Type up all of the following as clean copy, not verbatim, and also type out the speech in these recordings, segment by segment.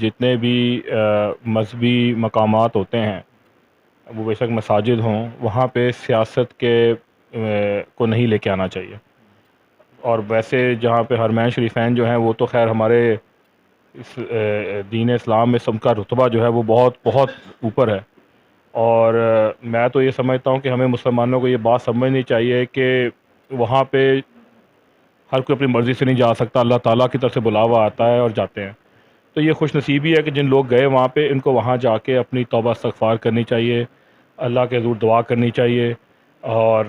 जितने भी मजहबी मकामात होते हैं, वो बेशक मसाजिद हों, वहाँ पे सियासत के को नहीं लेके आना चाहिए। और वैसे जहाँ पे हरमैन शरीफैन जो हैं वो तो खैर हमारे इस दीन इस्लाम में सबका रुतबा जो है वो बहुत बहुत ऊपर है। और मैं तो ये समझता हूँ कि हमें मुसलमानों को ये बात समझनी चाहिए कि वहाँ पे हर कोई अपनी मर्ज़ी से नहीं जा सकता, अल्लाह ताला की तरफ से बुलावा आता है और जाते हैं। तो ये खुश नसीबी है कि जिन लोग गए वहाँ पे, इनको वहाँ जाके अपनी तौबा इस्तग़फ़ार करनी चाहिए, अल्लाह के हज़ूर दुआ करनी चाहिए और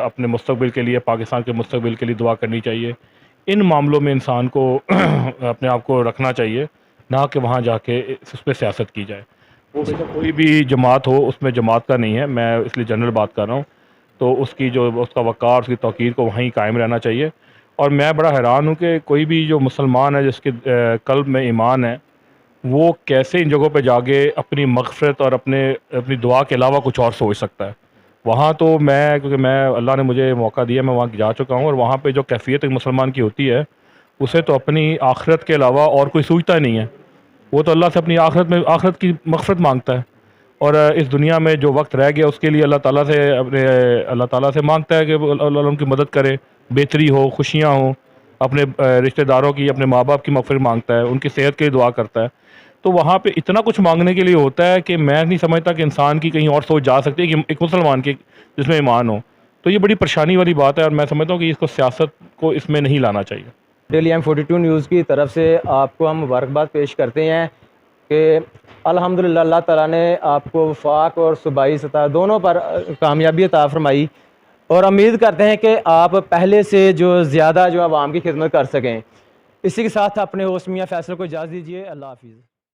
अपने मुस्तक़बिल के लिए, पाकिस्तान के मुस्तक़बिल के लिए दुआ करनी चाहिए। इन मामलों में इंसान को अपने आप को रखना चाहिए, ना कि वहाँ जाके उस पे सियासत की जाए। वो बेशक कोई भी जमात हो, उसमें जमात का नहीं है, मैं इसलिए जनरल बात कर रहा हूँ। तो उसकी जो उसका वक़ार, उसकी तौक़ीर को वहीं कायम रहना चाहिए। और मैं बड़ा हैरान हूँ कि कोई भी जो मुसलमान है जिसके क़ल्ब में ईमान है, वो कैसे इन जगहों पे जाके अपनी मग़फ़िरत और अपनी दुआ के अलावा कुछ और सोच सकता है। वहाँ तो मैं, क्योंकि मैं, अल्लाह ने मुझे मौका दिया, मैं वहाँ जा चुका हूँ और वहाँ पे जो कैफ़ियत एक मुसलमान की होती है, उसे तो अपनी आखिरत के अलावा और कोई सूझता नहीं है। वो तो अल्लाह से अपनी आखिरत की मग़फ़िरत मांगता है। और इस दुनिया में जो वक्त रह गया उसके लिए अल्लाह ताला से मांगता है कि वो अल्लाह उनकी मदद करे, बेहतरी हो, खुशियाँ हों, अपने रिश्तेदारों की, अपने माँ बाप की मग़फ़िरत मांगता है, उनकी सेहत के लिए दुआ करता है। तो वहाँ पे इतना कुछ मांगने के लिए होता है कि मैं नहीं समझता कि इंसान की कहीं और सोच जा सकती है कि एक मुसलमान की जिसमें ईमान हो। तो ये बड़ी परेशानी वाली बात है और मैं समझता हूँ कि इसको सियासत को इसमें नहीं लाना चाहिए। डेली M42 न्यूज़ की तरफ से आपको हम मुबारकबाद पेश करते हैं कि अल्हम्दुलिल्लाह अल्लाह ताला ने आपको वफ़ाक़ और सूबाई सतह दोनों पर कामयाबी अता फ़रमाई और उम्मीद करते हैं कि आप पहले से जो ज़्यादा जो आवाम की खिदमत कर सकें। इसी के साथ अपने होस्ट मियां फैसल को इजाज़त दीजिए। अल्लाह हाफ़िज़।